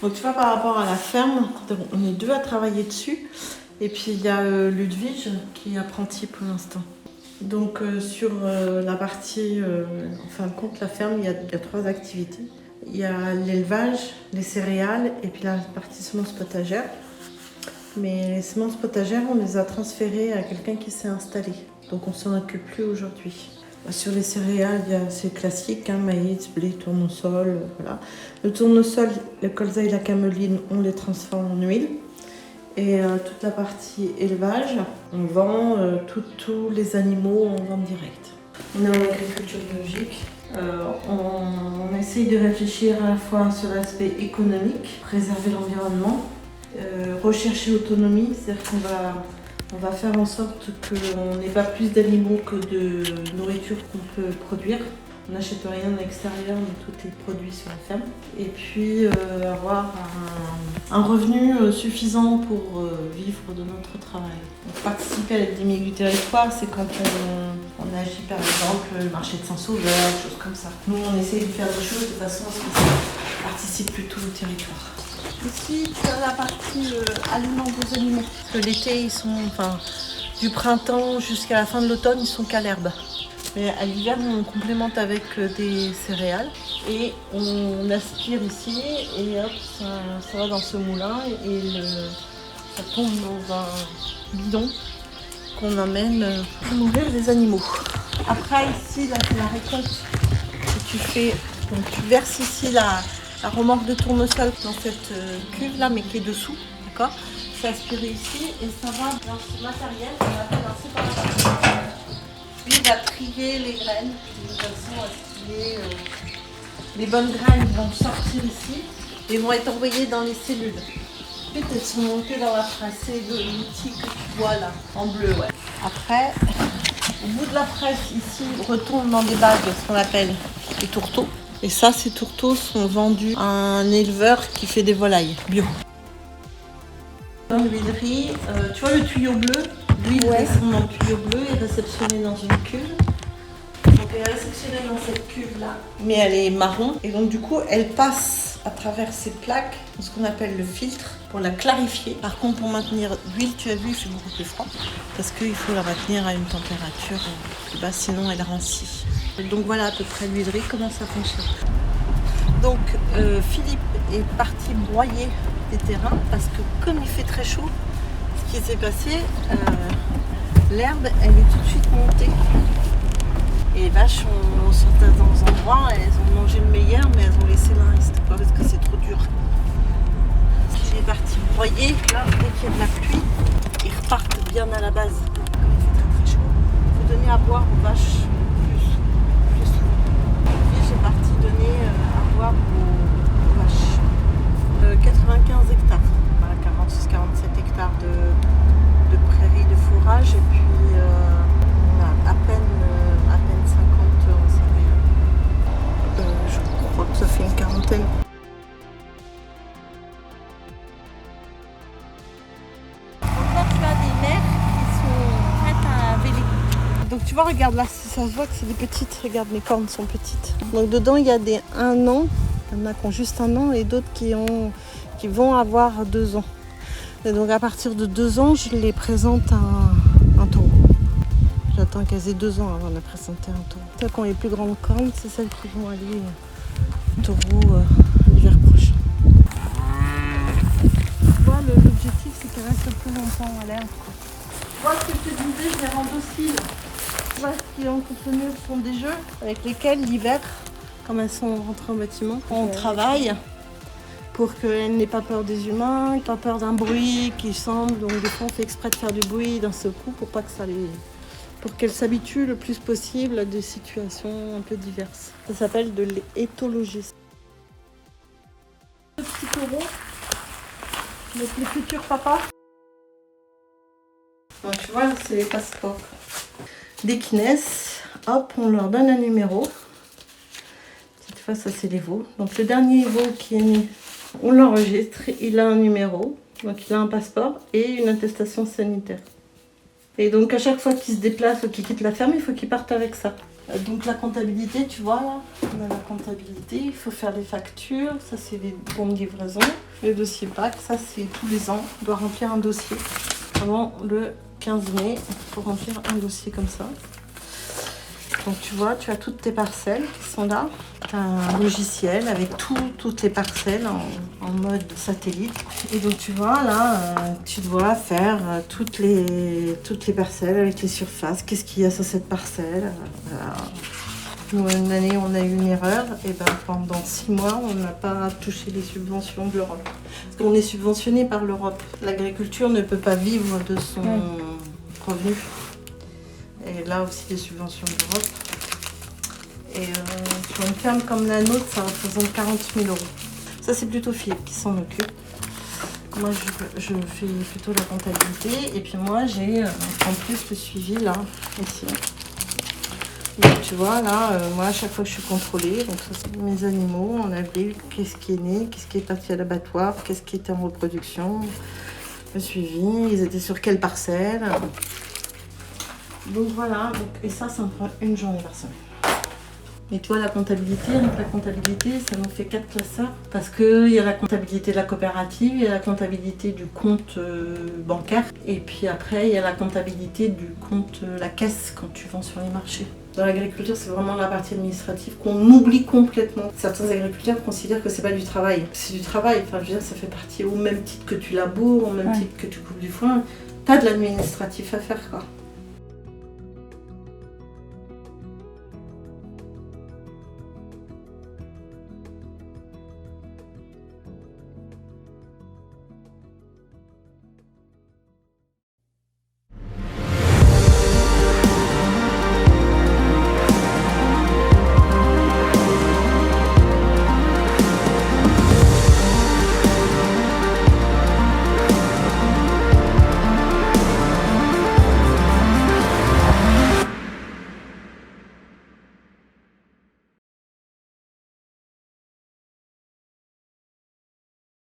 Donc tu vois, par rapport à la ferme, on est deux à travailler dessus. Et puis il y a Ludwig qui est apprenti pour l'instant. Donc sur la partie, en fin de compte, la ferme, il y a 3 activités. Il y a l'élevage, les céréales et puis la partie semences potagères. Mais les semences potagères, on les a transférées à quelqu'un qui s'est installé. Donc on s'en occupe plus aujourd'hui. Sur les céréales, c'est classique, hein, maïs, blé, tournesol, voilà. Le tournesol, le colza et la cameline, on les transforme en huile. Et toute la partie élevage, on vend tous les animaux en vente directe. On est en agriculture biologique. On essaye de réfléchir à la fois sur l'aspect économique, préserver l'environnement, rechercher l'autonomie, c'est-à-dire qu'on va faire en sorte qu'on n'ait pas plus d'animaux que de nourriture qu'on peut produire. On n'achète rien à l'extérieur, mais tout est produit sur la ferme. Et puis avoir un revenu suffisant pour vivre de notre travail. Donc, participer à l'épidémie du territoire, c'est quand on agit par exemple le marché de Saint-Sauveur, choses comme ça. Nous, on essaye de faire des choses de façon à ce que ça participe plutôt au territoire. Ici, tu as la partie aliments des animaux. Parce que l'été, ils sont, du printemps jusqu'à la fin de l'automne, ils sont qu'à l'herbe. Mais à l'hiver, on complémente avec des céréales et on aspire ici et hop, ça va dans ce moulin et ça tombe dans un bidon qu'on emmène pour nourrir les animaux. Après ici, là, c'est la récolte que tu fais. Donc tu verses ici la remorque de tournesol dans cette cuve là, mais qui est dessous, d'accord? C'est aspiré ici et ça va dans ce matériel qu'on appelle un séparateur. Lui, il va trier les graines de façon à ce qu'il y ait les bonnes graines vont sortir ici et vont être envoyées dans les cellules. Ensuite, elles sont montées dans la presse. C'est l'outil que tu vois là, en bleu. Ouais. Après, au bout de la presse, ici, on retourne dans des bagues, ce qu'on appelle des tourteaux. Et ça, ces tourteaux sont vendus à un éleveur qui fait des volailles bio. Dans l'huilerie, tu vois le tuyau bleu? L'huile descend dans le tuyau bleu et est réceptionnée dans une cuve. Donc elle est réceptionnée dans cette cuve-là, mais elle est marron. Et donc du coup, elle passe à travers ces plaques, ce qu'on appelle le filtre, pour la clarifier. Par contre, pour maintenir l'huile, tu as vu, il fait beaucoup plus froid. Parce qu'il faut la maintenir à une température plus basse, sinon elle rancit. Donc voilà à peu près l'huilerie, comment ça fonctionne. Donc Philippe est parti broyer des terrains parce que comme il fait très chaud, ce qui s'est passé, l'herbe elle est tout de suite montée. Et les vaches ont certains endroits, elles ont mangé le meilleur mais elles ont laissé le reste, pas parce que c'est trop dur. Il est parti broyer, là dès qu'il y a de la pluie, ils repartent bien à la base. Comme il fait très très chaud, il faut donner à boire aux vaches plus. Puis j'ai parti donner à boire aux vaches. 95 hectares, voilà, 46-47 hectares de prairies de fourrage et puis on a à peine 50 en céréales. Je crois que ça fait une quarantaine. Donc là tu as des mères qui sont prêtes à véler. Donc tu vois, regarde là, ça se voit que c'est des petites, regarde mes cornes sont petites. Donc dedans il y a des 1 an, il y en a qui ont juste 1 an et d'autres qui vont avoir 2 ans. Et donc à partir de 2 ans, je les présente à un taureau. J'attends qu'elles aient 2 ans avant de présenter un taureau. Celles qui ont les plus grandes cornes, c'est celles qui vont aller au taureau l'hiver prochain. Tu vois, l'objectif c'est qu'elles restent plus longtemps à l'herbe. Tu vois ce que je te disais, je les rends dociles. Tu vois, ce qui ont contenu sont des jeux avec lesquels l'hiver, comme elles sont rentrées au bâtiment, on travaille pour qu'elles n'aient pas peur des humains, pas peur d'un bruit qui semble. Donc des fois on fait exprès de faire du bruit d'un seul coup pour pas que pour qu'elles s'habituent le plus possible à des situations un peu diverses. Ça s'appelle de l'éthologie. Le petit taureau, avec les futurs papas. Donc tu vois, c'est les passeports. Dès qu'ils naissent, hop, on leur donne un numéro. Cette fois, ça c'est les veaux. Donc le dernier veau qui est né, on l'enregistre, il a un numéro, donc il a un passeport et une attestation sanitaire. Et donc à chaque fois qu'il se déplace ou qu'il quitte la ferme, il faut qu'il parte avec ça. Donc la comptabilité, tu vois là, on a la comptabilité, il faut faire les factures, ça c'est les bons de livraison. Le dossier PAC, ça c'est tous les ans, on doit remplir un dossier. Avant le 15 mai, il faut remplir un dossier comme ça. Donc tu vois, tu as toutes tes parcelles qui sont là. Tu as un logiciel avec toutes les parcelles en mode satellite. Et donc tu vois, là, tu dois faire toutes les parcelles avec les surfaces. Qu'est-ce qu'il y a sur cette parcelle? Voilà. Nous, une année, on a eu une erreur. Et ben, pendant 6 mois, on n'a pas touché les subventions de l'Europe. Parce qu'on est subventionné par l'Europe. L'agriculture ne peut pas vivre de son revenu. Et là aussi des subventions de l'Europe. Et sur une ferme comme la nôtre, ça représente 40 000 euros. Ça, c'est plutôt Philippe qui s'en occupe. Moi, je fais plutôt la comptabilité. Et puis moi, j'ai en plus le suivi là, ici. Donc tu vois, là, moi, à chaque fois que je suis contrôlée, donc ça, c'est mes animaux en avril, qu'est-ce qui est né, qu'est-ce qui est parti à l'abattoir, qu'est-ce qui était en reproduction, le suivi, ils étaient sur quelle parcelle. Donc voilà, et ça me prend une journée par semaine. Et tu vois, la comptabilité, ça nous fait 4 classeurs. Parce qu'il y a la comptabilité de la coopérative, il y a la comptabilité du compte bancaire. Et puis après, il y a la comptabilité du compte, la caisse, quand tu vends sur les marchés. Dans l'agriculture, c'est vraiment la partie administrative qu'on oublie complètement. Certains agriculteurs considèrent que c'est pas du travail. C'est du travail, enfin je veux dire, ça fait partie au même titre que tu laboures, au même titre que tu coupes du foin. T'as de l'administratif à faire quoi.